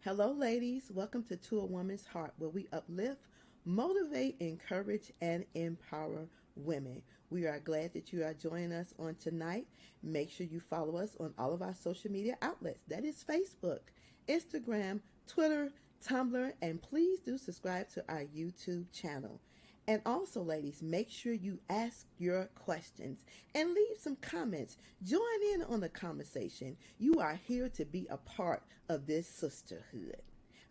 Hello, ladies. Welcome to A Woman's Heart, where we uplift, motivate, encourage, and empower women. We are glad that you are joining us on tonight. Make sure you follow us on all of our social media outlets. That is Facebook, Instagram, Twitter, Tumblr, and please do subscribe to our YouTube channel. And also, ladies, make sure you ask your questions and leave some comments. Join in on the conversation. You are here to be a part of this sisterhood.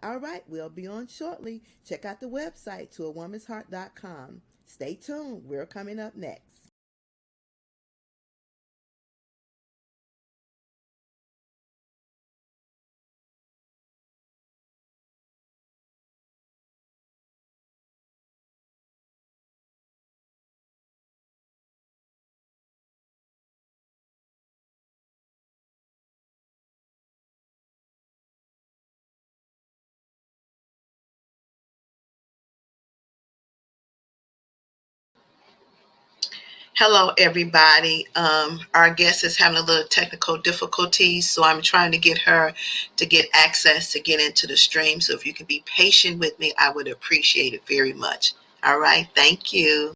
All right, we'll be on shortly. Check out the website toawomansheart.com. Stay tuned. We're coming up next. Hello, everybody. Our guest is having a little technical difficulties, so I'm trying to get her to get access to get into the stream. So if you can be patient with me, I would appreciate it very much. All right, thank you.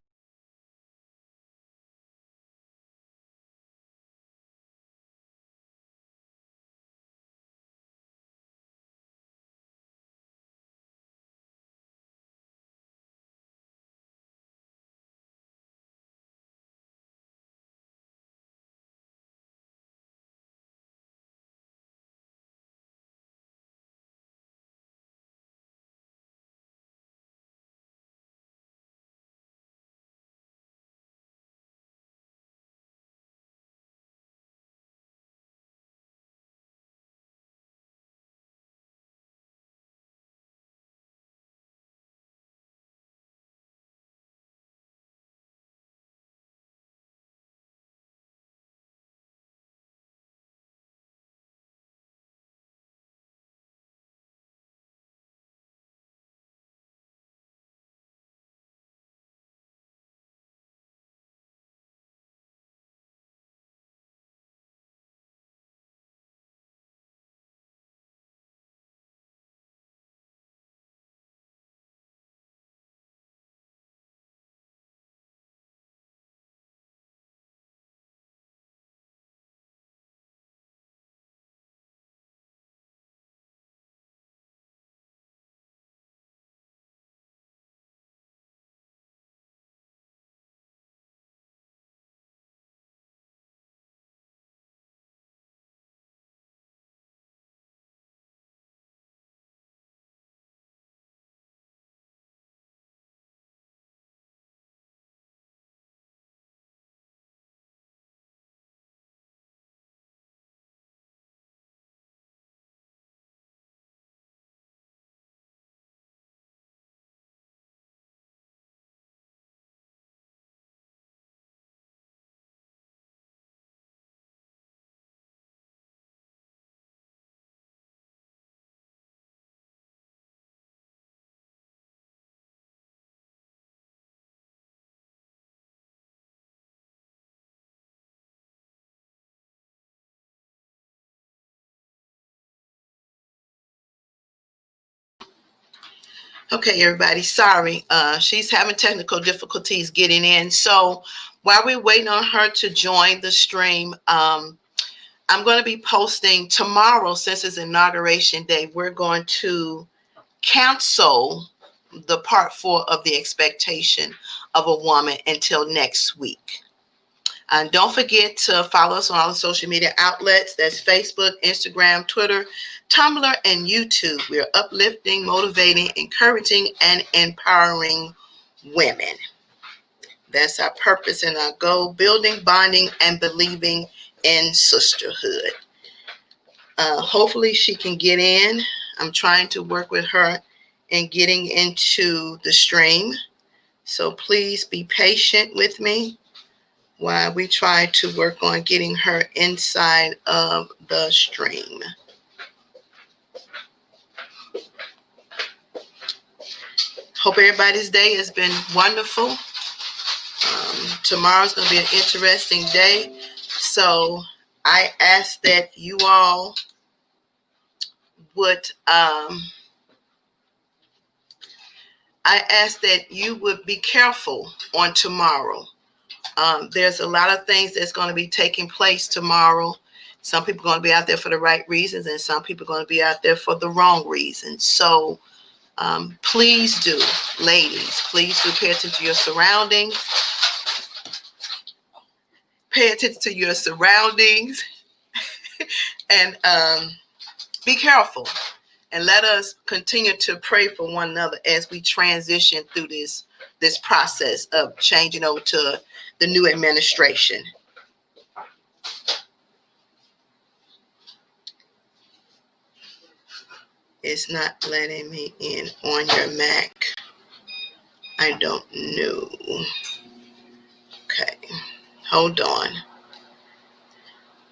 Okay, everybody, sorry. She's having technical difficulties getting in. So while we're waiting on her to join the stream, I'm going to be posting tomorrow, since it's inauguration day, we're going to cancel the part 4 of the expectation of a woman until next week. And don't forget to follow us on all the social media outlets. That's Facebook, Instagram, Twitter, Tumblr, and YouTube. We're uplifting, motivating, encouraging, and empowering women. That's our purpose and our goal: building, bonding, and believing in sisterhood. Hopefully she can get in. I'm trying to work with her in getting into the stream. So please be patient with me while we try to work on getting her inside of the stream. Hope everybody's day has been wonderful. Tomorrow's going to be an interesting day. So I ask that you all would I ask that you would be careful on tomorrow. There's a lot of things that's going to be taking place tomorrow. Some people are going to be out there for the right reasons, and some people are going to be out there for the wrong reasons. So please do, ladies, please do pay attention to your surroundings. Pay attention to your surroundings and be careful. And let us continue to pray for one another as we transition through this process of changing over to the new administration. It's not letting me in on your Mac. I don't know. Okay, hold on.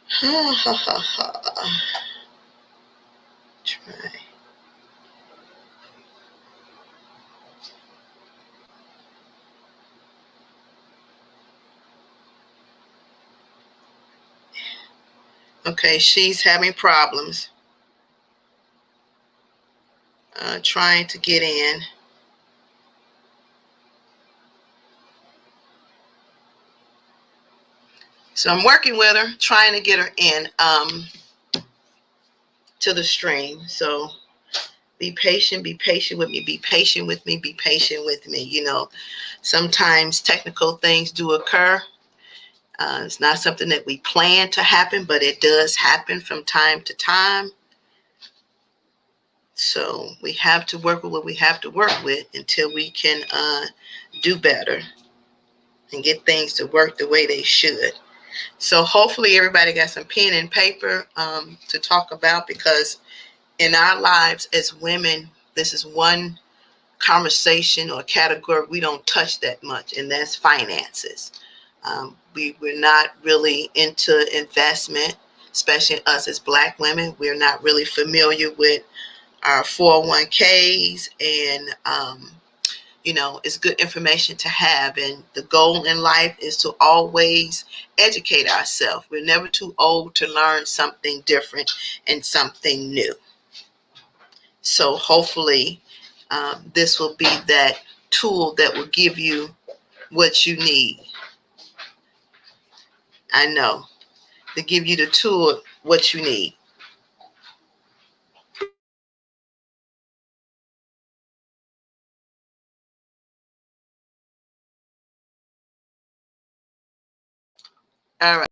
Ha ha ha ha. Try. Okay, she's having problems trying to get in. So I'm working with her, trying to get her in to the stream. So be patient with me, be patient with me, be patient with me. You know, sometimes technical things do occur. It's not something that we plan to happen, but it does happen from time to time. So we have to work with what we have to work with until we can do better and get things to work the way they should. So hopefully everybody got some pen and paper to talk about, because in our lives as women, this is one conversation or category we don't touch that much, and that's finances. We're not really into investment, especially us as Black women. We're not really familiar with our 401ks, and you know, it's good information to have. And the goal in life is to always educate ourselves. We're never too old to learn something different and something new. So hopefully this will be that tool that will give you what you need. I know, to give you the tool, what you need. All right.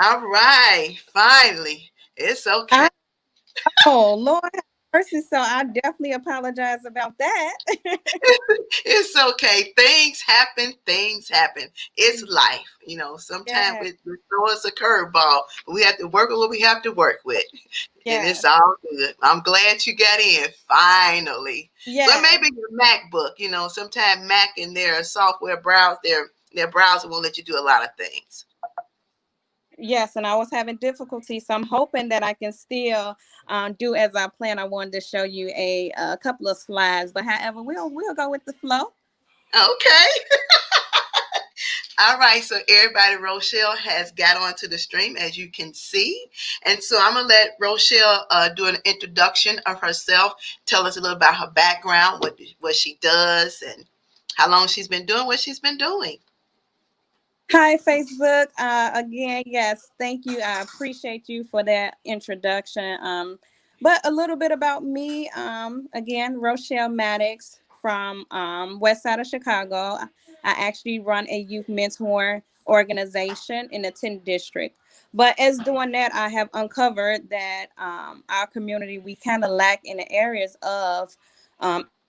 All right. Finally. It's okay. Oh, Lord have mercy. So I definitely apologize about that. It's okay. Things happen. Things happen. It's life. You know, sometimes Yes, it throw us a curveball, but we have to work with what we have to work with. And it's yes, all good. I'm glad you got in finally. So it may yes, be your MacBook. You know, sometimes Mac and their software browse their browser won't let you do a lot of things. yes. And I was having difficulty. So I'm hoping that I can still do as I plan. I wanted to show you a couple of slides, but however, we'll go with the flow. Okay. All right, so everybody, Rochelle has got onto the stream, as you can see. And so I'm going to let Rochelle do an introduction of herself, tell us a little about her background, what she does, and how long she's been doing what she's been doing. Hi, Facebook. Again, yes, thank you. I appreciate you for that introduction. But a little bit about me. Again, Rochelle Maddox from West Side of Chicago. I actually run a youth mentor organization in the 10th district. But as doing that, I have uncovered that our community, we kind of lack in the areas of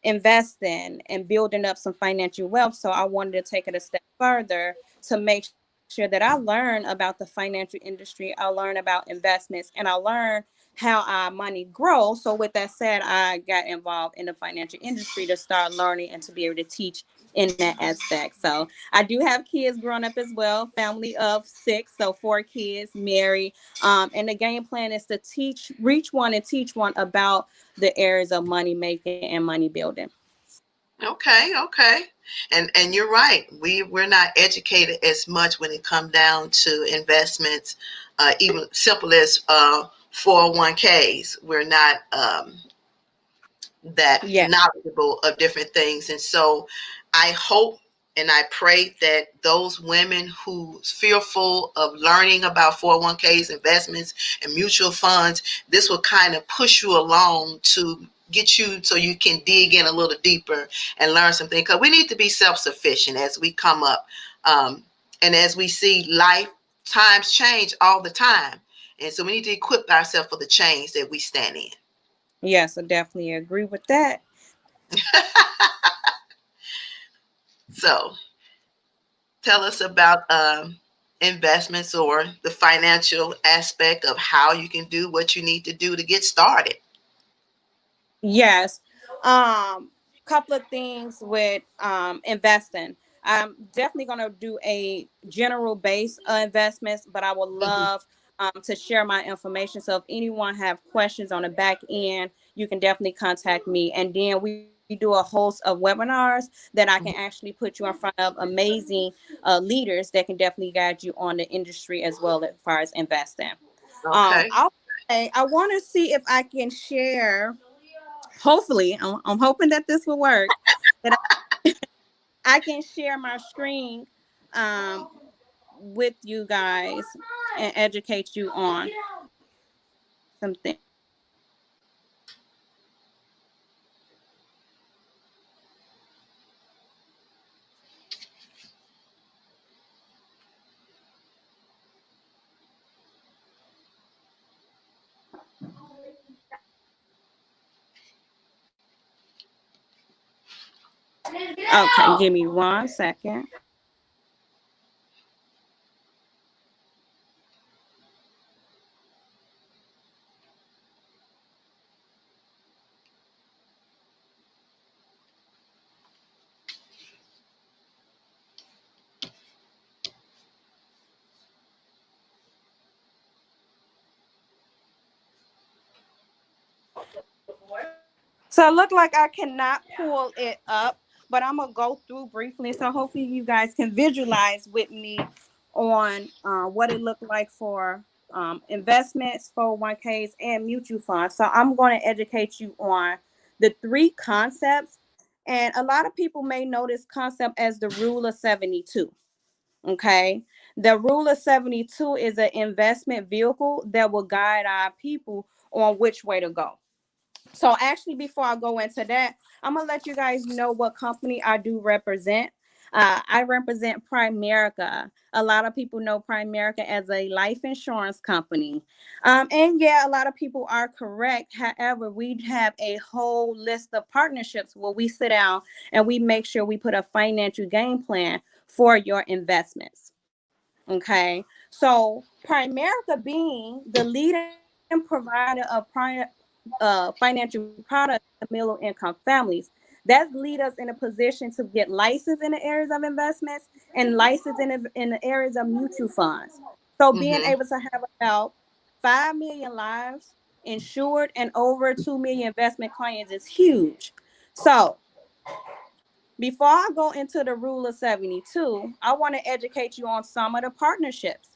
investing and building up some financial wealth. So I wanted to take it a step further to make sure that I learn about the financial industry. I learn about investments, and I learn how our money grows. So with that said, I got involved in the financial industry to start learning and to be able to teach in that aspect. So I do have kids growing up as well, family of 6, so 4 kids, married. And the game plan is to reach one and teach one about the areas of money making and money building. Okay, okay. And you're right. We're not educated as much when it comes down to investments, even simple as 401ks. We're not that Yeah. knowledgeable of different things. And so I hope and I pray that those women who's fearful of learning about 401ks, investments, and mutual funds, this will kind of push you along to get you so you can dig in a little deeper and learn something. Because we need to be self-sufficient as we come up. And as we see life, times change all the time. And so we need to equip ourselves for the change that we stand in. Yes, I definitely agree with that. So tell us about investments or the financial aspect of how you can do what you need to do to get started. Yes. Couple of things with investing. I'm definitely gonna do a general base investments, but I would Mhm. love to share my information. So if anyone have questions on the back end, you can definitely contact me. And then we do a host of webinars that I can actually put you in front of amazing leaders that can definitely guide you on the industry as well as far as investing. Okay. I want to see if I can share. Hopefully, I'm hoping that this will work. That I can share my screen um, with you guys and educate you on some things. Okay, give me 1 second. So it looked like I cannot pull it up, but I'm gonna go through briefly. So hopefully you guys can visualize with me on what it looked like for investments, 401ks, and mutual funds. So I'm going to educate you on the three concepts, and a lot of people may know this concept as the rule of 72. Okay, the rule of 72 is an investment vehicle that will guide our people on which way to go. So actually, before I go into that, I'm gonna let you guys know what company I do represent. I represent Primerica. A lot of people know Primerica as a life insurance company. And yeah, a lot of people are correct. However, we have a whole list of partnerships where we sit down and we make sure we put a financial game plan for your investments. Okay. So Primerica being the leading provider of financial products to middle income families, that lead us in a position to get licensed in the areas of investments and licensed in the areas of mutual funds. So being Mm-hmm. able to have about 5 million lives insured and over 2 million investment clients is huge. So before I go into the rule of 72, I want to educate you on some of the partnerships.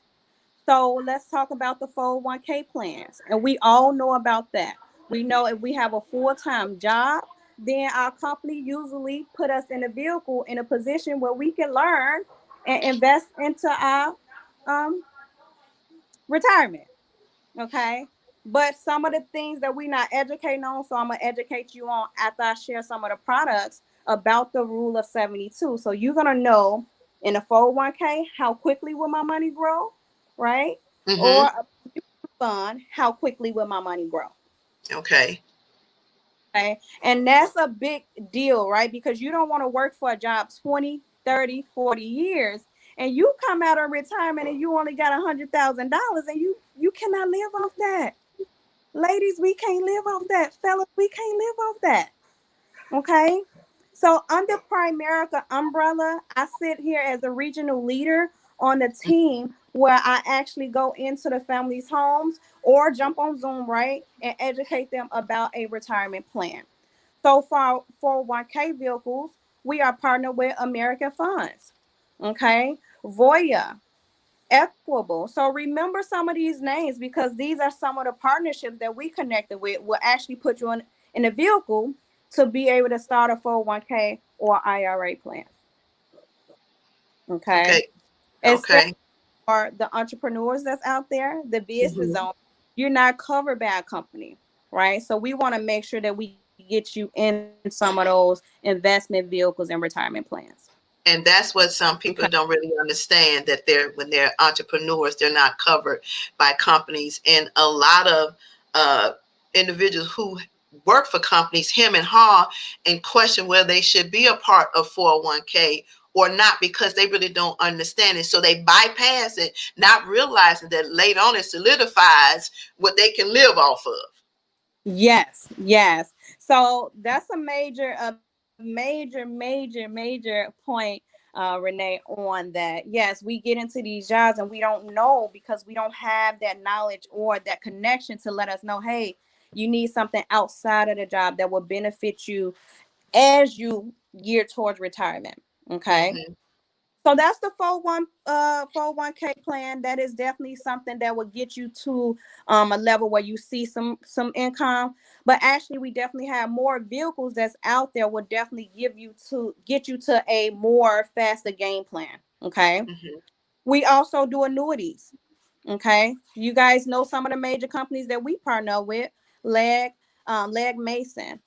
So let's talk about the 401k plans. And we all know about that. We know if we have a full-time job, then our company usually put us in a vehicle in a position where we can learn and invest into our um, retirement. Okay. But some of the things that we're not educating on, so I'm gonna educate you on after I share some of the products about the rule of 72. So you're gonna know in a 401k how quickly will my money grow, right? Or Mm-hmm. a fund, how quickly will my money grow? Okay. Okay. And that's a big deal, right? Because you don't want to work for a job 20, 30, 40 years and you come out of retirement and you only got $100,000 and you cannot live off that. Ladies, we can't live off that. Fellas, we can't live off that. Okay. So under Primerica umbrella, I sit here as a regional leader on the team where I actually go into the family's homes or jump on Zoom, right, and educate them about a retirement plan. So for 401k vehicles, we are partnered with American Funds, okay, Voya, Equitable. So remember some of these names because these are some of the partnerships that we connected with. Will actually put you in a vehicle to be able to start a 401k or IRA plan. Okay, Okay. especially Okay. for the entrepreneurs that's out there, the business Mhm. owner. You're not covered by a company, right? So we want to make sure that we get you in some of those investment vehicles and retirement plans. And that's what some Okay. people don't really understand, that they're, when they're entrepreneurs, they're not covered by companies. And a lot of uh, individuals who work for companies hem and haw and question whether they should be a part of 401k or not, because they really don't understand it. So they bypass it, not realizing that later on it solidifies what they can live off of. Yes, yes. So that's a major point, Renee, on that. Yes, we get into these jobs and we don't know because we don't have that knowledge or that connection to let us know, hey, you need something outside of the job that will benefit you as you gear towards retirement. Okay. Hmm. So that's the 401k plan. That is definitely something that will get you to a level where you see some income. But actually, we definitely have more vehicles that's out there. Will definitely get you to a more faster game plan. Okay. Hmm. We also do annuities. Okay. You guys know some of the major companies that we partner with: Leg, Leg Mason,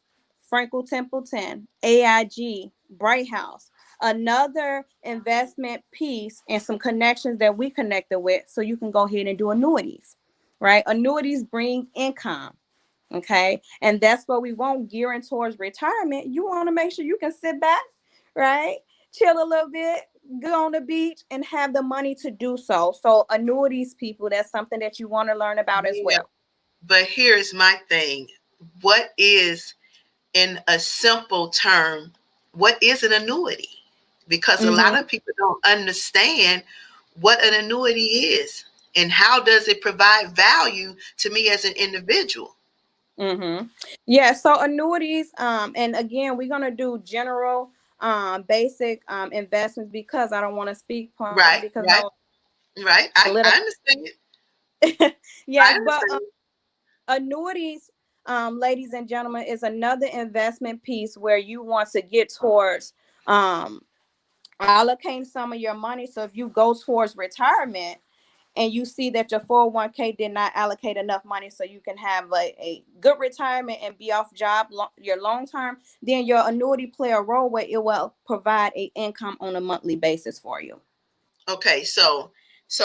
Frankel Templeton, AIG, Bright House. Another investment piece and some connections that we connected with, so you can go ahead and do annuities, right? Annuities bring income. Okay. And that's what we want gearing towards retirement. You want to make sure you can sit back, right? Chill a little bit, go on the beach, and have the money to do so. So, annuities, people, that's something that you want to learn about as Yeah. well. But here's my thing. What is, in a simple term, what is an annuity? Because a lot Mm-hmm. of people don't understand what an annuity is and how does it provide value to me as an individual. Mm-hmm. Yeah. So, annuities, and again, we're going to do general, basic investments because I don't want to speak point Right, because I right, right. I solidify. understand it. I Yes, but understand it. annuities, ladies and gentlemen, is another investment piece where you want to get towards um, allocating some of your money. So if you go towards retirement and you see that your 401k did not allocate enough money so you can have a good retirement and be off job your long term, then your annuity play a role where it will provide a income on a monthly basis for you. Okay, so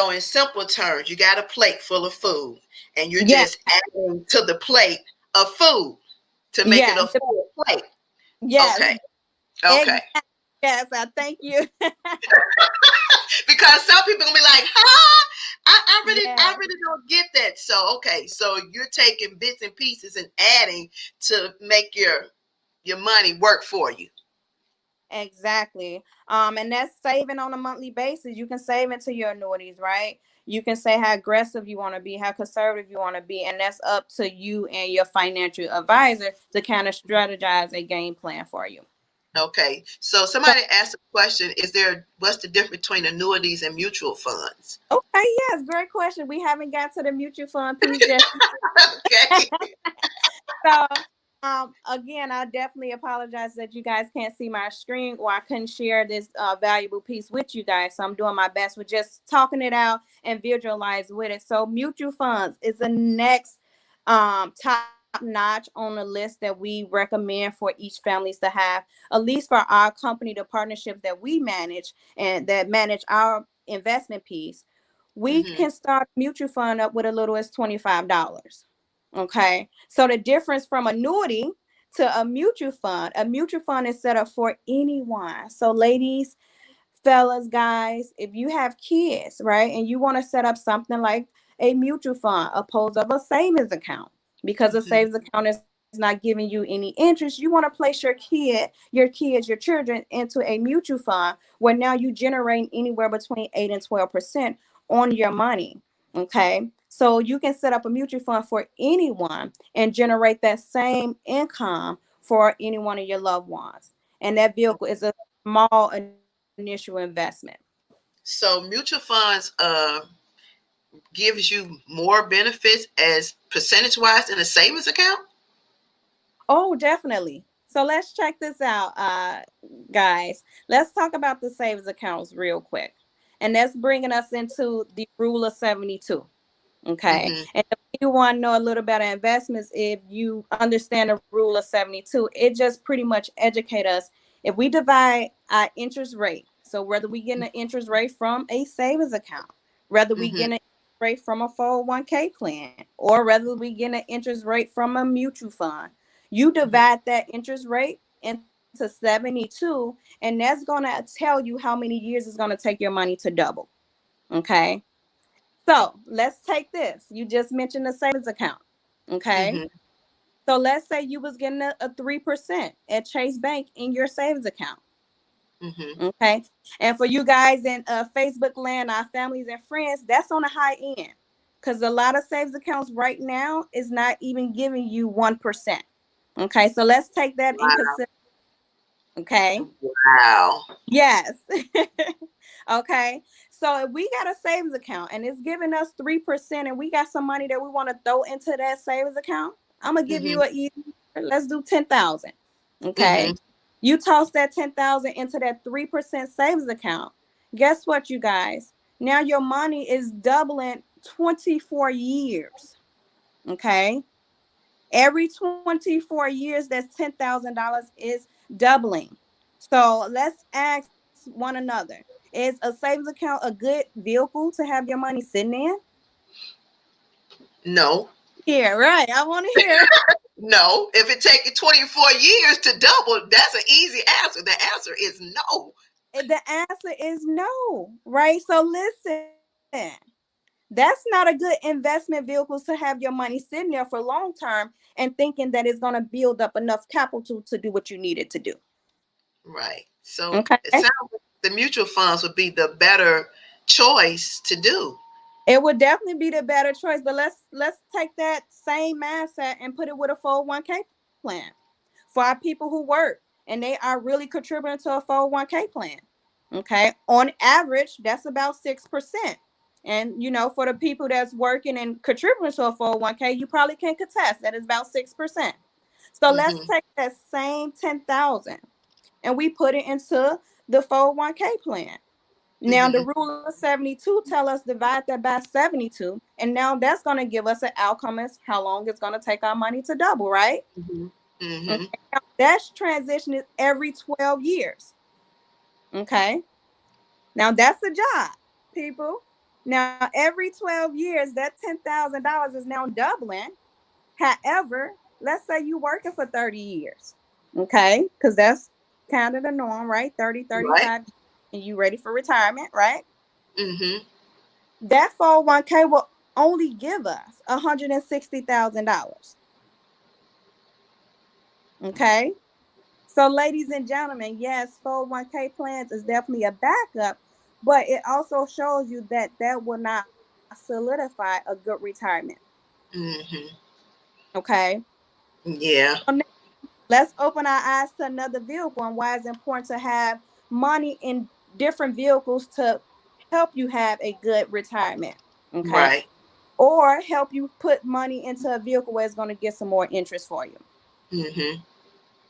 in simple terms, you got a plate full of food and you're Yes, just adding to the plate of food to make it a yes, full plate. yes, Okay. Okay. exactly. Yes, I thank you. Because some people gonna be like, huh? I Yes. really don't get that. So okay, so you're taking bits and pieces and adding to make your money work for you. Exactly. And that's saving on a monthly basis. You can save into your annuities, right? You can say how aggressive you want to be, how conservative you want to be, and that's up to you and your financial advisor to kind of strategize a game plan for you. Okay. So So, somebody asked a question, is there, what's the difference between annuities and mutual funds? okay, yes, great question. We haven't got to the mutual fund piece just Okay. so, again, I definitely apologize that you guys can't see my screen or I couldn't share this valuable piece with you guys. So I'm doing my best with just talking it out and visualize with it. So mutual funds is the next top notch on the list that we recommend for each families to have, at least for our company, the partnerships that we manage and that manage our investment piece. We Hmm. can start a mutual fund up with a little as $25. Okay. So the difference from annuity to a mutual fund is set up for anyone. So ladies, fellas, guys, if you have kids, right, and you want to set up something like a mutual fund opposed of a savings account, because a Hmm. savings account is not giving you any interest, you want to place your children into a mutual fund where now you generate anywhere between 8 and 12% on your money. Okay. So you can set up a mutual fund for anyone and generate that same income for any one of your loved ones. And that vehicle is a small initial investment. So mutual funds gives you more benefits as percentage wise in a savings account. Oh, definitely. So let's check this out, guys. Let's talk about the savings accounts real quick. And that's bringing us into the rule of 72. Okay. Mm-hmm. And if you want to know a little about investments, if you understand the rule of 72, it just pretty much educate us. If we divide our interest rate, so whether we get an interest rate from a savings account, whether we Mm-hmm. get an rate from a 401k plan, or whether we get an interest rate from a mutual fund, you divide that interest rate into 72, and that's going to tell you how many years it's going to take your money to double. Okay. So let's take this. You just mentioned a savings account. Okay. Mm-hmm. So let's say you was getting a 3% at Chase Bank in your savings account. Mm-hmm. Okay. And for you guys in Facebook land, our families and friends, that's on the high end. Because a lot of savings accounts right now is not even giving you 1%. Okay. So let's take that in Wow. consideration. Okay. Wow. Yes. Okay. So if we got a savings account and it's giving us 3% and we got some money that we want to throw into that savings account, I'm gonna give Mm-hmm. you a easy. Let's do 10,000. Mm-hmm. Okay. You toss that 10,000 into that 3% savings account. Guess what, you guys? Now your money is doubling 24 years. Okay. Every 24 years, that's $10,000 is doubling. So let's ask one another. Is a savings account a good vehicle to have your money sitting in? No. Yeah, right. I want to hear. No. If it take you 24 years to double, that's an easy answer. The answer is no. The answer is no, right? So listen, that's not a good investment vehicle to have your money sitting there for long term and thinking that it's going to build up enough capital to do what you need it to do. Right. So it Okay. sounds like the mutual funds would be the better choice to do. It would definitely be the better choice, but let's take that same mindset and put it with a 401k plan for our people who work and they are really contributing to a 401k plan. Okay, on average, that's about 6%. And for the people that's working and contributing to a 401k, you probably can contest that is about 6%. So let's Mm-hmm. take that same 10,000 and we put it into the 401k plan. Now the Mm-hmm. rule of 72 tell us divide that by 72, and now that's going to give us an outcome as how long it's going to take our money to double, right? Mm-hmm. Okay. Mm-hmm. Now, that transition is every 12 years. Okay. Now that's a job, people. Now every 12 years, that $10,000 is now doubling. However, let's say you working for 30 years. Okay. Because that's kind of the norm, right? 30, Right. 35, and you ready for retirement, right? Mm-hmm. That 401k will only give us $160,000. Okay. So, ladies and gentlemen, yes, 401k plans is definitely a backup, but it also shows you that that will not solidify a good retirement. Mm-hmm. Okay. Yeah. So now let's open our eyes to another vehicle and why it's important to have money in different vehicles to help you have a good retirement. Okay. Right. Or help you put money into a vehicle where it's going to get some more interest for you. Mm-hmm.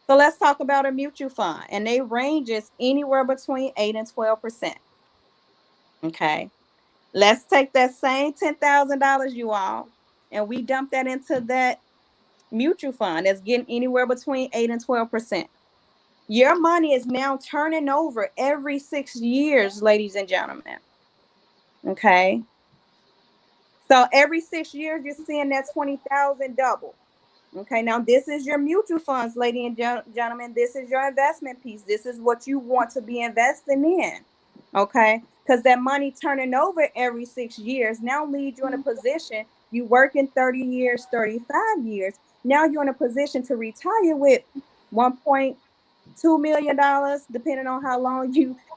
So let's talk about a mutual fund, and they ranges anywhere between 8 and 12%. Okay, let's take that same $10,000, you all, and we dump that into that mutual fund that's getting anywhere between 8 and 12%. Your money is now turning over every 6 years, ladies and gentlemen. Okay, so every 6 years, you're seeing that 20,000 double. Okay, now this is your mutual funds, ladies and gentlemen. This is your investment piece. This is what you want to be investing in. Okay, because that money turning over every 6 years now leads you in a position. You work in 30 years, 35 years. Now you're in a position to retire with $1.2 million, depending on how long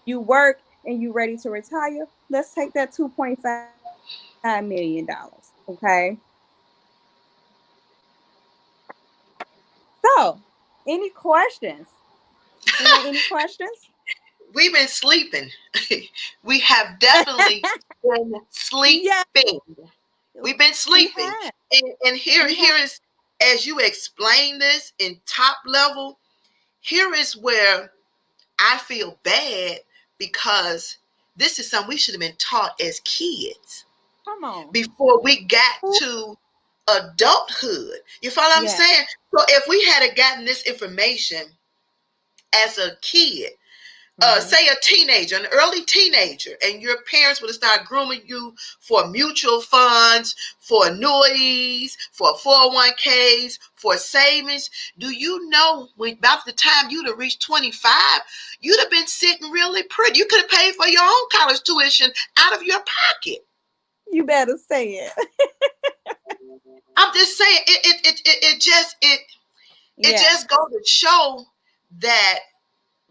you work and you ready to retire. Let's take that $2.5 million. Okay, so Any questions? Anyone, any questions? We've been sleeping. We have definitely been Yeah, sleeping. We've been we sleeping. have. And We have. here is, as you explain this in top level, here is where I feel bad, because this is something we should have been taught as kids Come on. before we got Ooh, to adulthood. You follow what I'm yeah. saying? So if we had gotten this information as a kid, Mm-hmm. say a teenager, an early teenager, and your parents would have started grooming you for mutual funds, for annuities, for 401ks, for savings. Do you know, when about the time you'd have reached 25, you'd have been sitting really pretty. You could have paid for your own college tuition out of your pocket. You better say it. I'm just saying, it Yeah. just goes to show that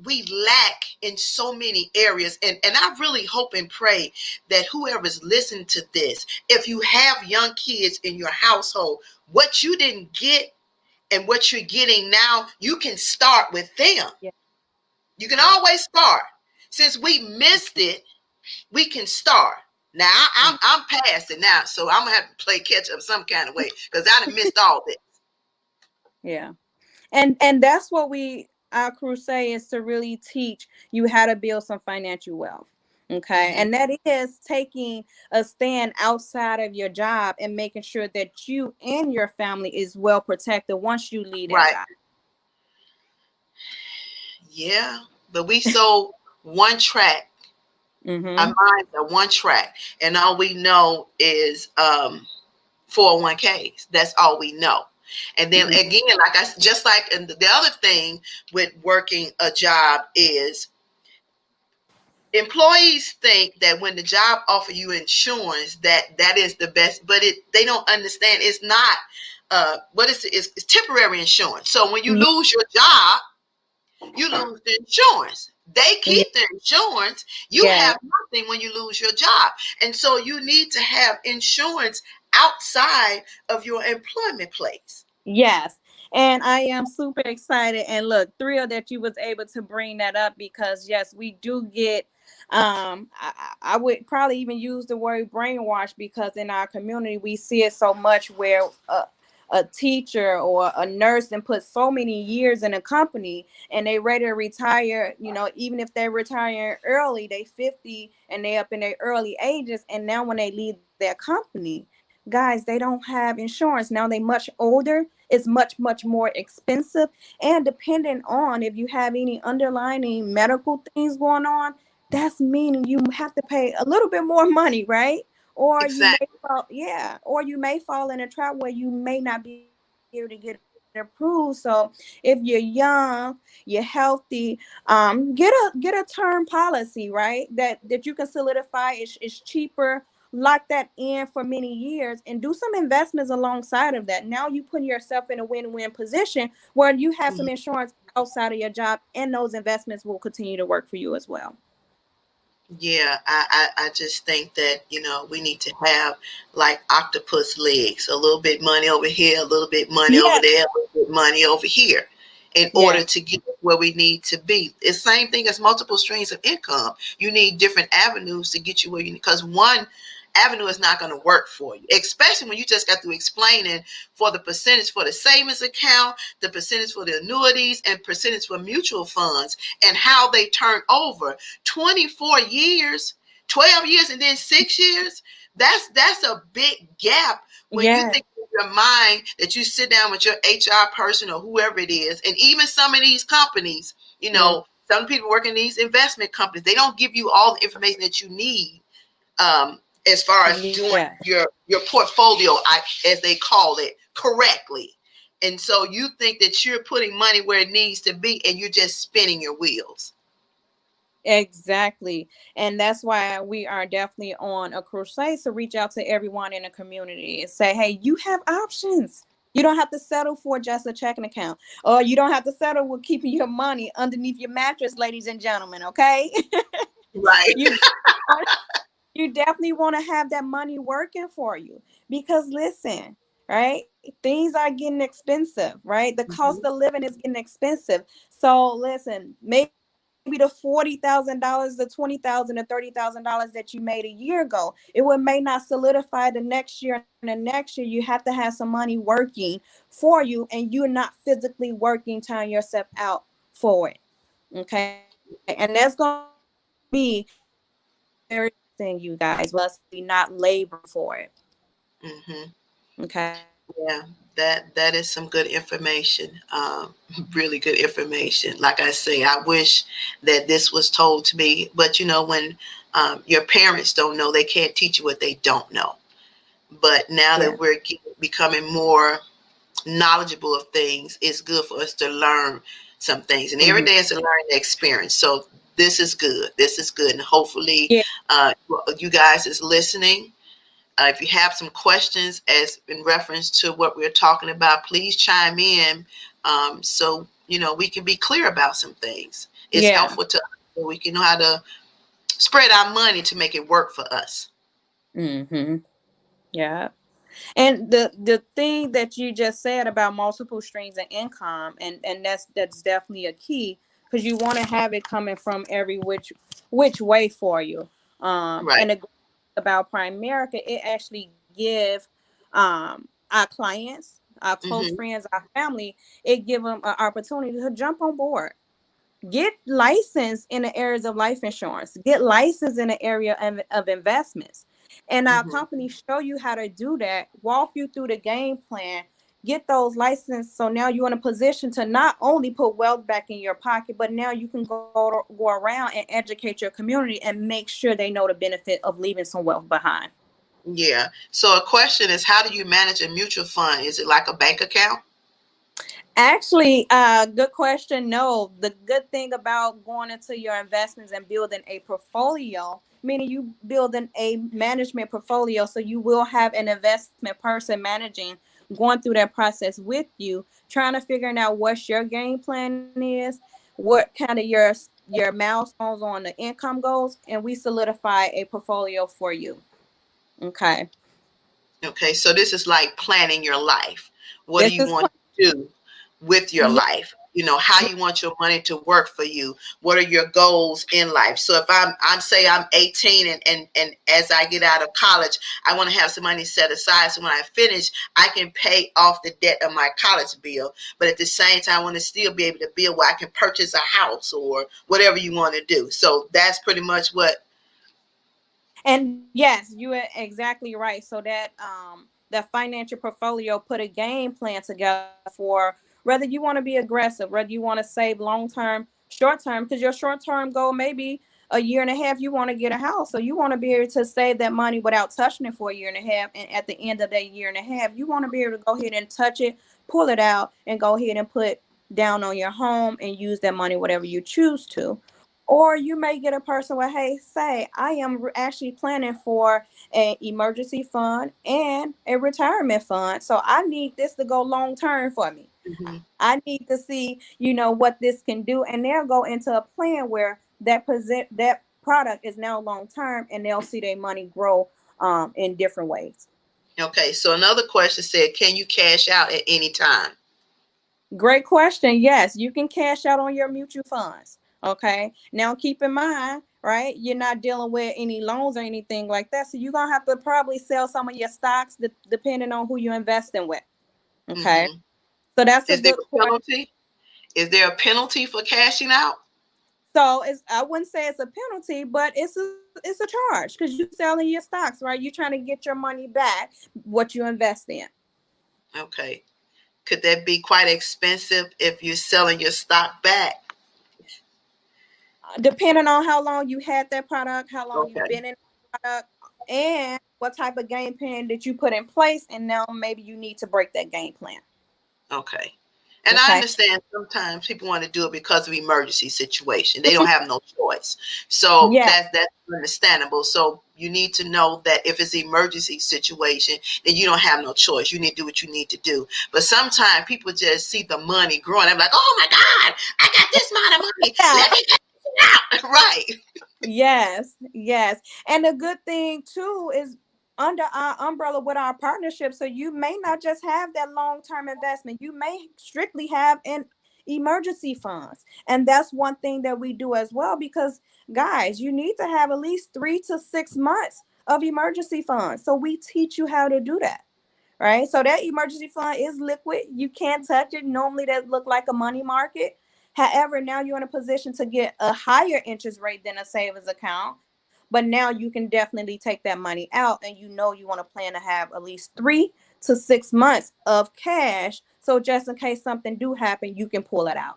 we lack in so many areas. And I really hope and pray that whoever's listening to this, if you have young kids in your household, what you didn't get and what you're getting now, you can start with them. Yeah. You can Yeah. always start. Since we missed it, we can start. Now I'm past it now, so I'm gonna have to play catch up some kind of way, because I done missed all this. Yeah. And that's what we our crusade is to really teach you how to build some financial wealth. Okay. Mm-hmm. And that is taking a stand outside of your job and making sure that you and your family is well protected once you leave that Right. job. Yeah. But we sold one track. Our Mm-hmm. minds are one track, and all we know is 401ks. That's all we know. And then Mm-hmm. again, like I just like, and the other thing with working a job is, employees think that when the job offer you insurance, that is the best, but they don't understand it's not. What is it? It's temporary insurance. So when you Yeah. lose your job, you lose the insurance. They Yeah. keep the insurance. You Yeah. have nothing when you lose your job. And so you need to have insurance outside of your employment place. Yes. And I am super excited and look, thrilled that you was able to bring that up because yes, we do get I would probably even use the word brainwash because in our community we see it so much where a teacher or a nurse and put so many years in a company and they ready to retire, you know, even if they're retiring early, they 50 and they up in their early ages, and now when they leave their company, guys, they don't have insurance. Now they much older. It's much more expensive. And depending on if you have any underlying medical things going on, that's meaning you have to pay a little bit more money, right? Or you may Exactly. fall, yeah, or you may fall in a trap where you may not be able to get it approved. So if you're young, you're healthy, get a term policy, right? That you can solidify. It's cheaper, lock that in for many years and do some investments alongside of that. Now you putting yourself in a win-win position where you have some Mhm. insurance outside of your job and those investments will continue to work for you as well. Yeah, I just think that, we need to have like octopus legs, a little bit money over here, a little bit money over Yeah, there, a little bit money over here, in order yeah, to get where we need to be. It's the same thing as multiple streams of income. You need different avenues to get you where you need, because one avenue is not going to work for you, especially when you just got through explaining for the percentage for the savings account, the percentage for the annuities, and percentage for mutual funds, and how they turn over 24 years, 12 years, and then 6 years. That's a big gap when you yeah, think in your mind that you sit down with your HR person or whoever it is, and even some of these companies, mm, some people work in these investment companies, they don't give you all the information that you need, as far as yeah, doing your portfolio, as they call it, correctly. And so you think that you're putting money where it needs to be, and you're just spinning your wheels. exactly. And that's why we are definitely on a crusade to reach out to everyone in the community and say, hey, you have options. You don't have to settle for just a checking account, or you don't have to settle with keeping your money underneath your mattress, ladies and gentlemen. Okay. Right. you you definitely want to have that money working for you because listen, right? Things are getting expensive, right? The cost Mhm. of living is getting expensive. So listen, maybe the $40,000, the $20,000, the $30,000 that you made a year ago, may not solidify the next year and the next year. You have to have some money working for you, and you're not physically working, tiring yourself out for it. Okay, and that's going to be very thing, you guys. Well, us be not laboring for it. Mhm. Okay. Yeah, that is some good information. Really good information. Like I say, I wish that this was told to me, but when your parents don't know, they can't teach you what they don't know. But now Yeah. that we're becoming more knowledgeable of things, it's good for us to learn some things. And every Hmm. day is a learning experience. So this is good. This is good. And hopefully, Yeah. you guys is listening. If you have some questions as in reference to what we're talking about, please chime in, so we can be clear about some things. It's Yeah. helpful to us so we can know how to spread our money to make it work for us. Hmm. Yeah. And the thing that you just said about multiple streams of income, and that's definitely a key, because you want to have it coming from every which way for you. Right. And the good thing about Primerica, it actually give our clients, our close Mm-hmm. friends, our family, it give them an opportunity to jump on board. Get licensed in the areas of life insurance. Get licensed in the area of investments. And our Mm-hmm. company show you how to do that, walk you through the game plan, get those licenses. So now you're in a position to not only put wealth back in your pocket, but now you can go around and educate your community and make sure they know the benefit of leaving some wealth behind. Yeah. So a question is, how do you manage a mutual fund? Is it like a bank account? Actually, good question. No, the good thing about going into your investments and building a portfolio, meaning you building a management portfolio, so you will have an investment person managing, going through that process with you, trying to figuring out what your game plan is, what kind of your milestones on the income goals, and we solidify a portfolio for you. Okay. Okay, so this is like planning your life. What do This you is want to do with your yeah. life? How you want your money to work for you. What are your goals in life? So if I'm say I'm 18, and as I get out of college, I want to have some money set aside so when I finish, I can pay off the debt of my college bill. But at the same time, I want to still be able to build where I can purchase a house or whatever you want to do. So that's pretty much what. And yes, you are exactly right. So that financial portfolio put a game plan together for whether you want to be aggressive, whether you want to save long term, short term, because your short term goal maybe a year and a half you want to get a house. So you want to be able to save that money without touching it for a year and a half. And at the end of that year and a half, you want to be able to go ahead and touch it, pull it out, and go ahead and put down on your home and use that money whatever you choose to. Or you may get a person where, hey, say, I am actually planning for an emergency fund and a retirement fund. So I need this to go long term for me. Mhm. I need to see, what this can do. And they'll go into a plan where that product is now long term, and they'll see their money grow in different ways. Okay, so another question said, can you cash out at any time? Great question. Yes, you can cash out on your mutual funds. Okay. Now keep in mind, right? You're not dealing with any loans or anything like that. So you're gonna have to probably sell some of your stocks depending on who you're investing with. Okay. Hmm. So that's a Is there good a question. penalty? Is there a penalty for cashing out? So I wouldn't say it's a penalty, but it's a charge because you're selling your stocks, right? You're trying to get your money back what you invest in. Okay. Could that be quite expensive if you're selling your stock back? Depending on how long you had that product, how long you've Okay. been in the product, and what type of game plan that you put in place, and now maybe you need to break that game plan. Okay. And I Okay. understand sometimes people want to do it because of emergency situation. They don't have no choice. So Yeah. that's understandable. So you need to know that if it's an emergency situation, then you don't have no choice. You need to do what you need to do. But sometimes people just see the money growing. I'm like, oh my God, I got this amount of money. Yeah. Let me get it out. Right. Yes. Yes. And the good thing too is under our umbrella with our partnership. So you may not just have that long-term investment. You may strictly have an emergency funds. And that's one thing that we do as well, because guys, you need to have at least 3 to 6 months of emergency funds. So we teach you how to do that. Right. So that emergency fund is liquid. You can't touch it. Normally that look like a money market. However, now you're in a position to get a higher interest rate than a savings account. But now you can definitely take that money out, and you want to plan to have at least 3 to 6 months of cash. So just in case something do happen, you can pull it out.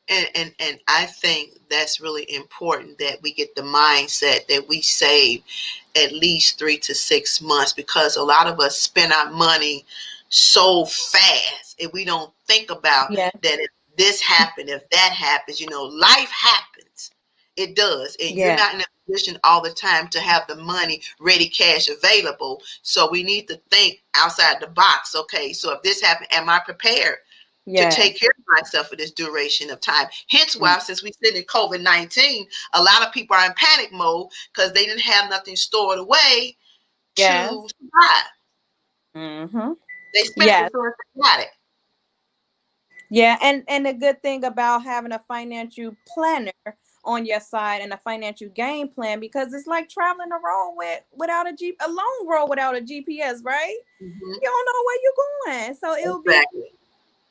And I think that's really important that we get the mindset that we save at least 3 to 6 months, because a lot of us spend our money so fast and we don't think about Yeah. that if this happened, if that happens, life happens. It does. And you're Yeah. not in a position all the time to have the money ready cash available. So we need to think outside the box. Okay, so if this happened, am I prepared to Yeah. take care of myself for this duration of time? Hence why, since we sit in COVID-19, a lot of people are in panic mode because they didn't have nothing stored away to Yes. survive. Mm-hmm. They spent Yes. before they got it. Yeah, and the good thing about having a financial planner on your side and a financial game plan, because it's like traveling a road without a long road without a GPS, right? Mm-hmm. You don't know where you're going, so it'll be Exactly.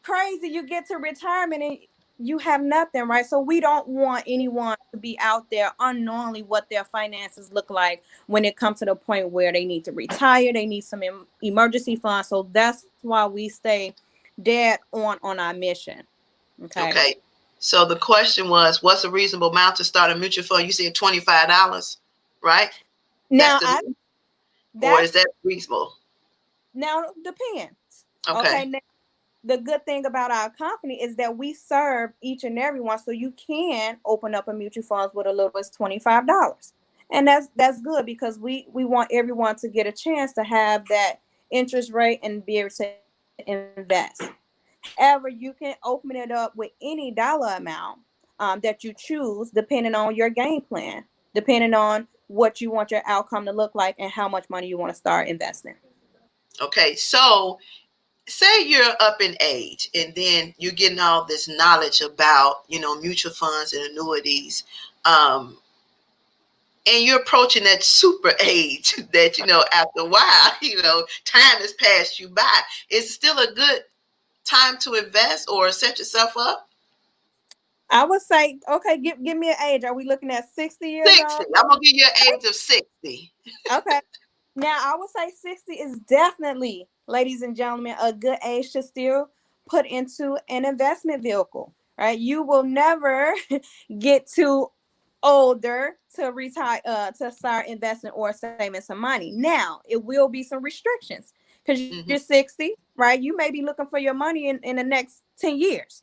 crazy. You get to retirement and you have nothing, right? So we don't want anyone to be out there unknowingly what their finances look like when it comes to the point where they need to retire. They need some emergency funds. So that's why we stay dead on our mission. Okay. Okay. So the question was, what's a reasonable amount to start a mutual fund? You said $25, right? That's Now the, I or that's is that reasonable? now depends. Okay. Okay. Now the good thing about our company is that we serve each and every one, so you can open up a mutual funds with a little as $25, and that's good because we want everyone to get a chance to have that interest rate and be able to invest. However, you can open it up with any dollar amount that you choose, depending on your game plan, depending on what you want your outcome to look like and how much money you want to start investing. Okay. So say you're up in age and then you're getting all this knowledge about, mutual funds and annuities. Um, and you're approaching that super age that, after a while, time has passed you by. Is it still a good time to invest or set yourself up? I would say, okay, give me an age. Are we looking at 60 years 60. old? I'm going to give you an age of 60. Okay. Now, I would say 60 is definitely, ladies and gentlemen, a good age to still put into an investment vehicle, right? You will never get too older to retire, to start investing or saving some money. Now, it will be some restrictions because you're Mm-hmm. 60, right? You may be looking for your money in the next 10 years,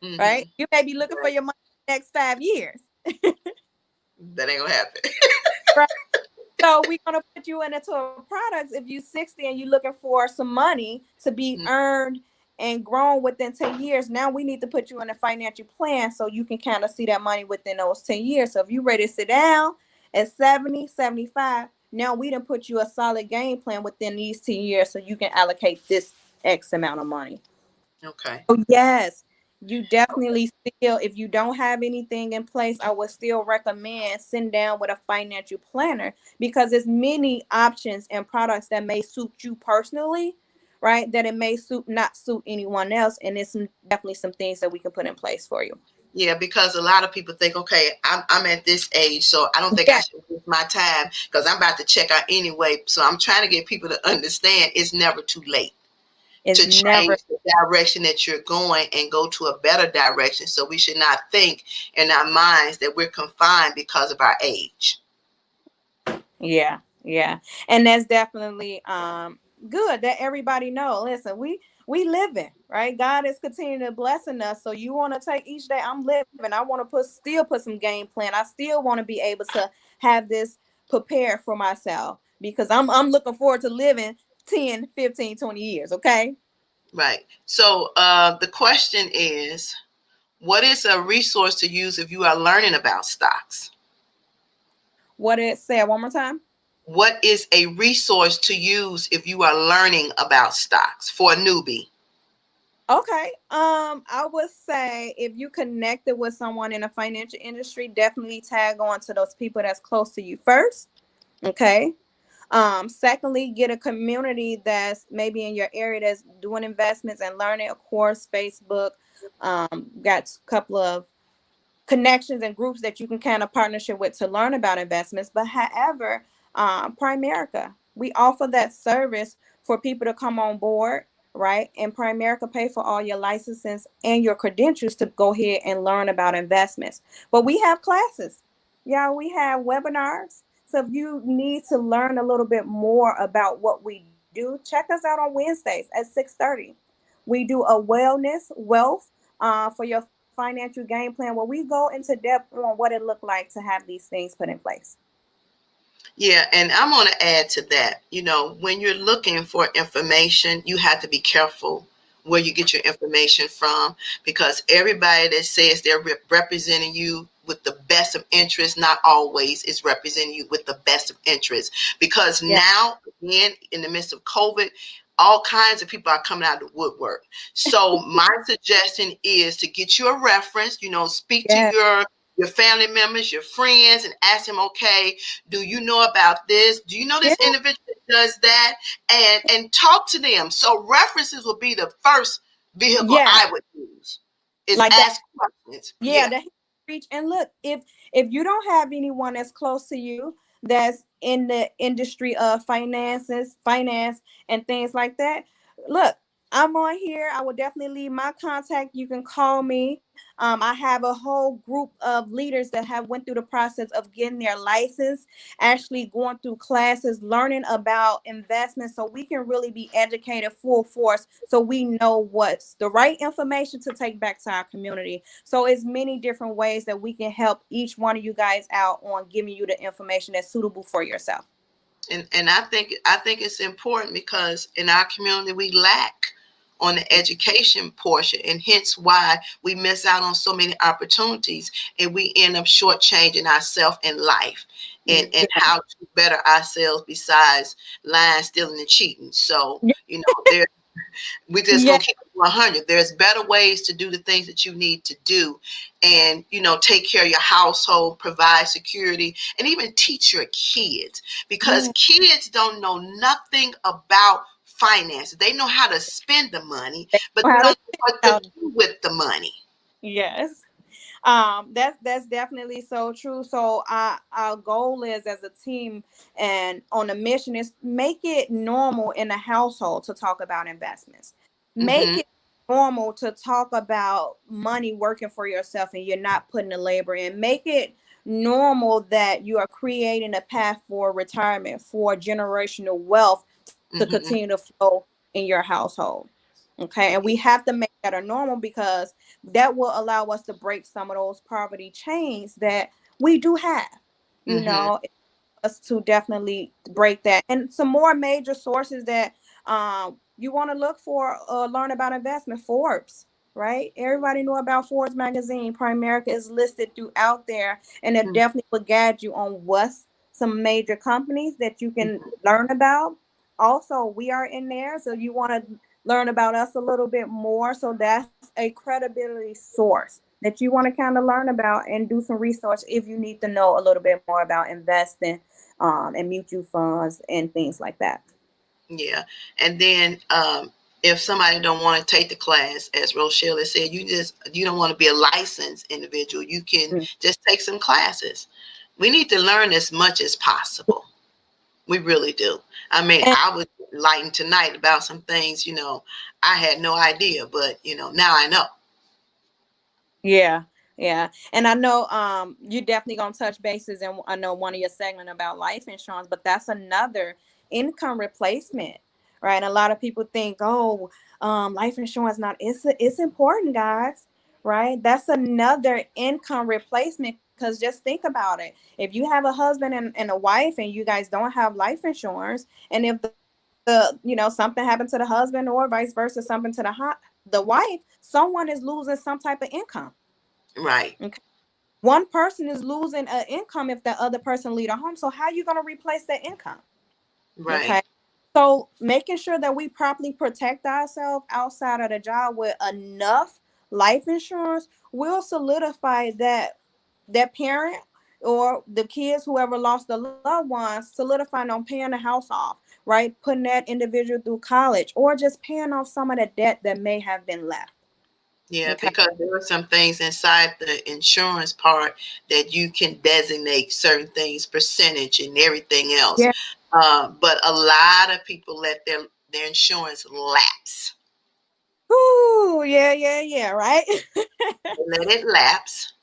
right? Mm-hmm. You may be looking for Right. your money in the next 5 years. That ain't going to happen. Right. So we're gonna put you into a product if you're 60 and you're looking for some money to be earned and grown within 10 years. Now we need to put you in a financial plan so you can kind of see that money within those 10 years. So if you're ready to sit down at 70, 75, now we done put you a solid game plan within these 10 years so you can allocate this X amount of money. Okay. Oh, yes. You definitely still, if you don't have anything in place, I would still recommend sitting down with a financial planner because there's many options and products that may suit you personally, right? That it may not suit anyone else. And there's definitely some things that we can put in place for you. Yeah, because a lot of people think, okay, I'm at this age, so I don't think I Yeah, should waste my time because I'm about to check out anyway. So I'm trying to get people to understand it's never too late it's to never. change the direction that you're going and go to a better direction. So we should not think in our minds that we're confined because of our age. Yeah, yeah. And that's definitely good that everybody know. Listen, we living, right? God is continuing to blessing us. So you want to take each day I'm living. I want to put some game plan. I still want to be able to have this prepared for myself because I'm looking forward to living 10, 15, 20 years, okay? Right. So the question is, what is a resource to use if you are learning about stocks? What it said one more time? what is a resource to use if you are learning about stocks for a newbie? Okay. I would say if you connected with someone in the financial industry, definitely tag on to those people that's close to you first. Okay. Secondly, get a community that's maybe in your area that's doing investments and learning. Of course, Facebook got a couple of connections and groups that you can kind of partnership with to learn about investments. But however, Primerica, we offer that service for people to come on board, right? And Primerica pay for all your licenses and your credentials to go ahead and learn about investments. But we have classes. Yeah, we have webinars. So if you need to learn a little bit more about what we do, check us out on Wednesdays at 6:30. We do a wellness wealth for your financial game plan where we go into depth on what it looked like to have these things put in place. Yeah, and I'm going to add to that. When you're looking for information, you have to be careful where you get your information from, because everybody that says they're representing you with the best of interest not always is representing you with the best of interest. Because Yeah. now, again, in the midst of COVID, all kinds of people are coming out of the woodwork. So my suggestion is to get you a reference, speak to Yeah. your family members, your friends, and ask them, okay, do you know about this? Do you know Yeah. this individual that does that? And talk to them. So references will be the first vehicle Yeah. I would use, is Like that. ask questions. Yeah, Yeah. that reach. And look, if you don't have anyone that's close to you that's in the industry of finance and things like that, look, I'm on here. I will definitely leave my contact. You can call me. I have a whole group of leaders that have went through the process of getting their license, actually going through classes, learning about investments, so we can really be educated full force, so we know what's the right information to take back to our community. So it's many different ways that we can help each one of you guys out on giving you the information that's suitable for yourself. And I think it's important, because in our community we lack on the education portion, and hence why we miss out on so many opportunities, and we end up shortchanging ourselves in life, and Yeah. how to better ourselves besides lying, stealing, and cheating. So there, we just Yeah. gonna keep it 100. There's better ways to do the things that you need to do, and take care of your household, provide security, and even teach your kids, because Yeah. kids don't know nothing about finances. They know how to spend the money, They but know they how to don't know think what to about it. do with the money. Yes. That's definitely so true. So our goal is, as a team and on a mission, is make it normal in the household to talk about investments. Make Mm-hmm. it normal to talk about money working for yourself and you're not putting the labor in. Make it normal that you are creating a path for retirement, for generational wealth to continue Mm-hmm. to flow in your household. Okay. And we have to make that a normal, because that will allow us to break some of those poverty chains that we do have, you Mm-hmm. know, us to definitely break that. And some more major sources that you want to look for, learn about investment. Forbes, right? Everybody know about Forbes magazine. Primerica is listed throughout there, and it definitely will guide you on what's some major companies that you can learn about. Also, we are in there, so you want to learn about us a little bit more. So that's a credibility source that you want to kind of learn about and do some research if you need to know a little bit more about investing, and mutual funds and things like that. Yeah. And then if somebody don't want to take the class, as Rochelle has said, you don't want to be a licensed individual, you can Mm. just take some classes. We need to learn as much as possible. We really do. I mean, And I was enlightened tonight about some things, I had no idea, but now I know. yeah, yeah. And I know you definitely gonna touch bases, and I know one of your segment about life insurance, but that's another income replacement, right? And a lot of people think, oh, life insurance not, it's important, guys, right? That's another income replacement, because just think about it. If you have a husband and a wife and you guys don't have life insurance, and if something happened to the husband or vice versa, something to the wife, someone is losing some type of income. Right. Okay. One person is losing an income if that other person leave a home. So how are you going to replace that income? Right. Okay. So making sure that we properly protect ourselves outside of the job with enough life insurance will solidify that parent or the kids, whoever lost the loved ones, solidifying on paying the house off, right? Putting that individual through college or just paying off some of the debt that may have been left. Yeah, Okay. because there are some things inside the insurance part that you can designate certain things, percentage and everything else. Yeah. But a lot of people let their insurance lapse. Ooh, yeah, right? They let it lapse,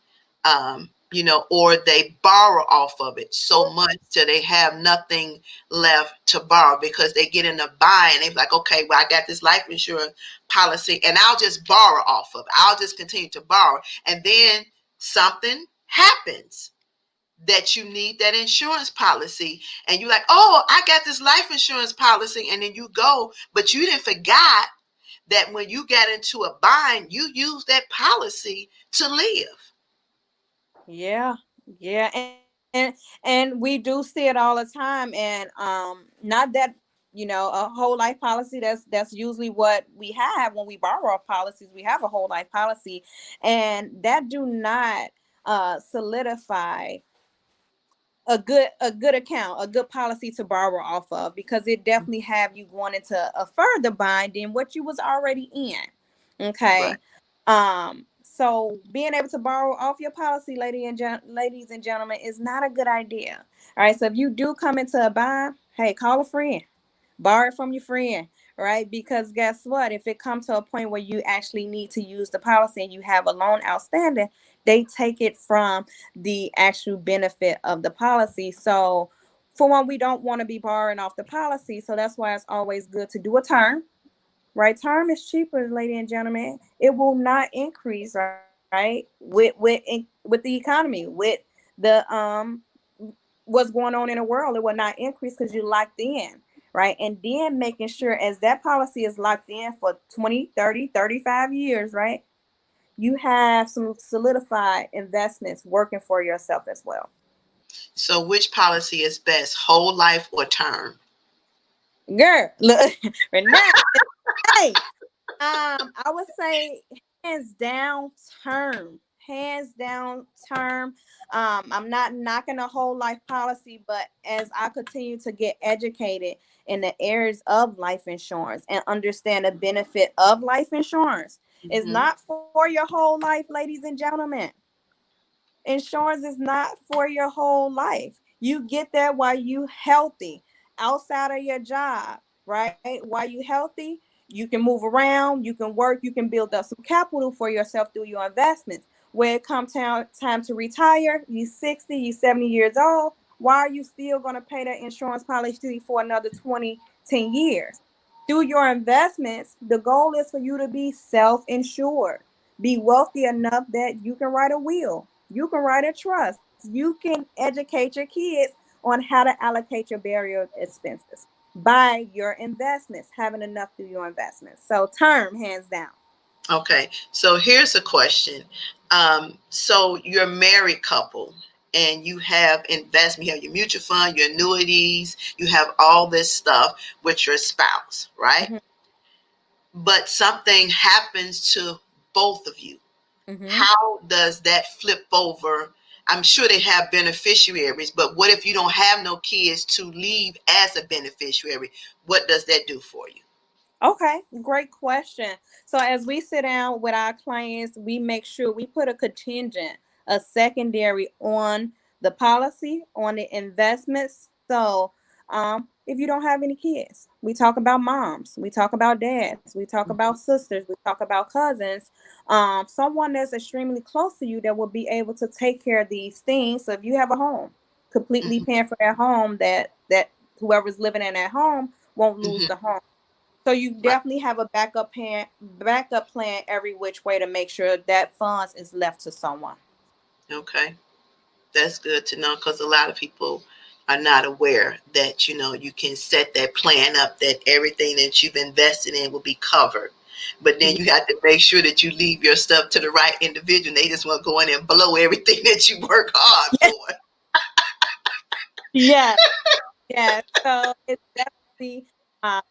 or they borrow off of it so much till they have nothing left to borrow because they get in a bind and they're like, okay, well, I got this life insurance policy and I'll just borrow off of it. I'll just continue to borrow. And then something happens that you need that insurance policy and you're like, oh, I got this life insurance policy. And then you go, but you didn't forgot that when you got into a bind, you used that policy to live. Yeah, yeah, and we do see it all the time, and not that a whole life policy. That's usually what we have when we borrow policies. We have a whole life policy, and that do not solidify a good account, a good policy to borrow off of, because it definitely have you going into a further bind than what you was already in. Right. Okay. So being able to borrow off your policy, ladies and gentlemen, is not a good idea. All right. So if you do come into a bind, hey, call a friend, borrow it from your friend, right? Because guess what? If it comes to a point where you actually need to use the policy and you have a loan outstanding, they take it from the actual benefit of the policy. So for one, we don't want to be borrowing off the policy. So that's why it's always good to do a term, right? Term is cheaper, ladies and gentlemen. It will not increase, right? With the economy, with the what's going on in the world, it will not increase because you're locked in, right? And then making sure as that policy is locked in for 20, 30, 35 years, right? You have some solidified investments working for yourself as well. So which policy is best, whole life or term? Girl, look, Renee, hey, I would say hands down term. Hands down term. I'm not knocking a whole life policy, but as I continue to get educated in the areas of life insurance and understand the benefit of life insurance, is Mm-hmm. not for your whole life, ladies and gentlemen. Insurance is not for your whole life. You get that while you healthy, outside of your job, right? While you healthy, you can move around, you can work, you can build up some capital for yourself through your investments. When it comes time to retire, you 60, you 70 years old, why are you still going to pay that insurance policy for another 20, 10 years? Through your investments, the goal is for you to be self-insured, be wealthy enough that you can write a will, you can write a trust, you can educate your kids on how to allocate your burial expenses by your investments, having enough through your investments. So term, hands down. Okay, so here's a question. So you're a married couple and you have investment, you have your mutual fund, your annuities, you have all this stuff with your spouse, right? Hmm. But something happens to both of you. Hmm. How does that flip over? I'm sure they have beneficiaries, but what if you don't have no kids to leave as a beneficiary? What does that do for you? Okay, great question. So as we sit down with our clients, we make sure we put a contingent, a secondary on the policy, on the investments. So if you don't have any kids, we talk about moms, we talk about dads, we talk about sisters, we talk about cousins, someone that's extremely close to you that will be able to take care of these things. So if you have a home, completely Mm-hmm. paying for that home, that whoever's living in that home won't lose Mm-hmm. the home. So you Right. definitely have a backup plan every which way to make sure that funds is left to someone. Okay. That's good to know because a lot of people are not aware that you can set that plan up that everything that you've invested in will be covered. But then you have to make sure that you leave your stuff to the right individual. They just want to go in and blow everything that you work hard for. Yeah, yeah. So it's definitely um,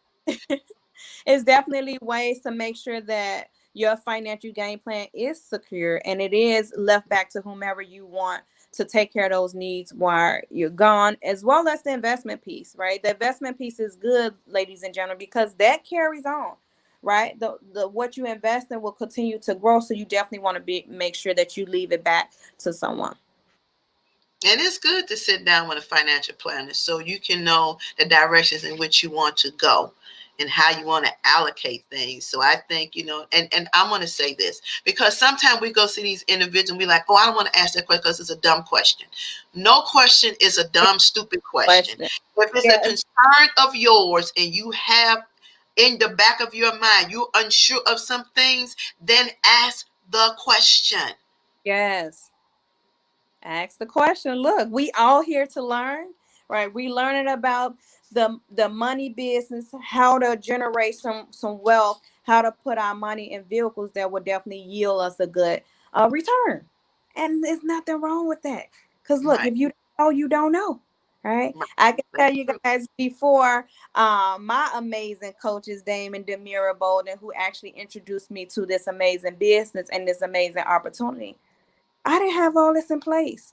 it's definitely ways to make sure that your financial game plan is secure and it is left back to whomever you want to take care of those needs while you're gone, as well as the investment piece, right? The investment piece is good, ladies and gentlemen, because that carries on, right? The what you invest in will continue to grow. So you definitely want to be make sure that you leave it back to someone. And it's good to sit down with a financial planner so you can know the directions in which you want to go and how you want to allocate things. So I think, and I want to say this because sometimes we go see these individuals and be like, oh, I don't want to ask that question because it's a dumb question. No question is a dumb, stupid question. Question. If it's a Yes. concern of yours and you have in the back of your mind, you're unsure of some things, then ask the question. Yes. Ask the question. Look, we all here to learn, right? We learning about the money business, how to generate some wealth, how to put our money in vehicles that will definitely yield us a good return. And there's nothing wrong with that. Because look, Right. if you don't know, you don't know. Right. Right. I can That's tell you true. guys before my amazing coaches, Dame and Demira Bolden, who actually introduced me to this amazing business and this amazing opportunity. I didn't have all this in place,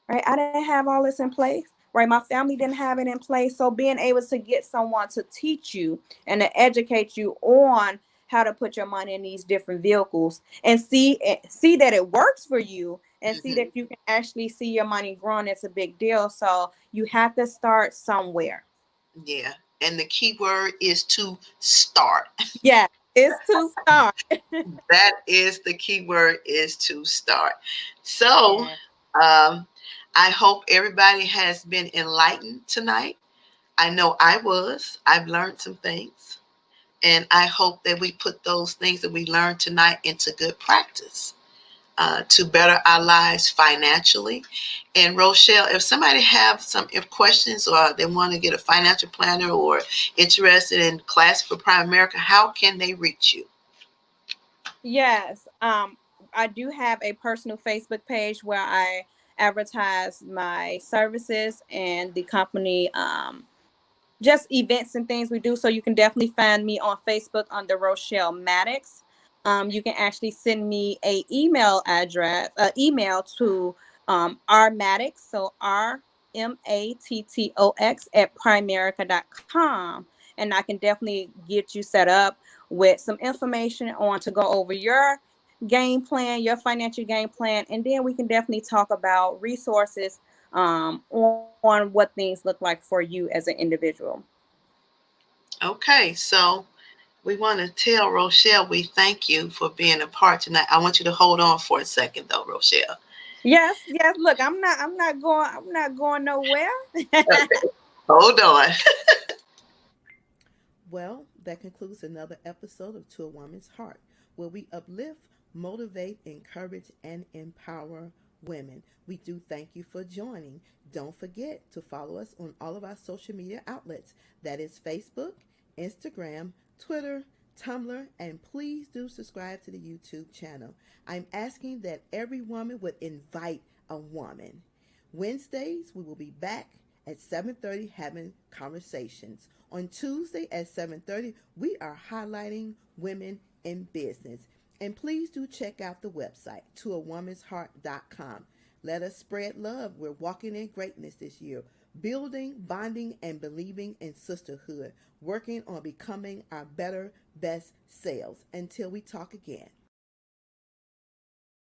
right? I didn't have all this in place, right? My family didn't have it in place. So being able to get someone to teach you and to educate you on how to put your money in these different vehicles and see that it works for you and see Mhm. that you can actually see your money growing, it's a big deal. So you have to start somewhere. Yeah. And the key word is to start. Yeah, it's to start. That is the key word is to start. So Yeah. um, I hope everybody has been enlightened tonight. I know I was. I've learned some things. And I hope that we put those things that we learned tonight into good practice to better our lives financially. And Rochelle, if somebody have some if questions or they want to get a financial planner or interested in class for Primerica, how can they reach you? Yes. I do have a personal Facebook page where I advertise my services and the company just events and things we do. So you can definitely find me on Facebook under Rochelle Maddox. You can actually send me a email to rmaddox, so RMATTOX at primerica.com. And I can definitely get you set up with some information on to go over your game plan, your financial game plan, and then we can definitely talk about resources on what things look like for you as an individual. Okay, so we want to tell Rochelle we thank you for being a part tonight. I want you to hold on for a second though, Rochelle. Yes, yes. Look, I'm not going nowhere. Okay. Hold on. Well, that concludes another episode of To a Woman's Heart, where we uplift, motivate, encourage, and empower women. We do thank you for joining. Don't forget to follow us on all of our social media outlets. That is Facebook, Instagram, Twitter, Tumblr, and please do subscribe to the YouTube channel. I'm asking that every woman would invite a woman. Wednesdays, we will be back at 7:30 having conversations. On Tuesday at 7:30, we are highlighting women in business. And please do check out the website, toawomansheart.com. Let us spread love. We're walking in greatness this year, building, bonding, and believing in sisterhood, working on becoming our better, best selves. Until we talk again.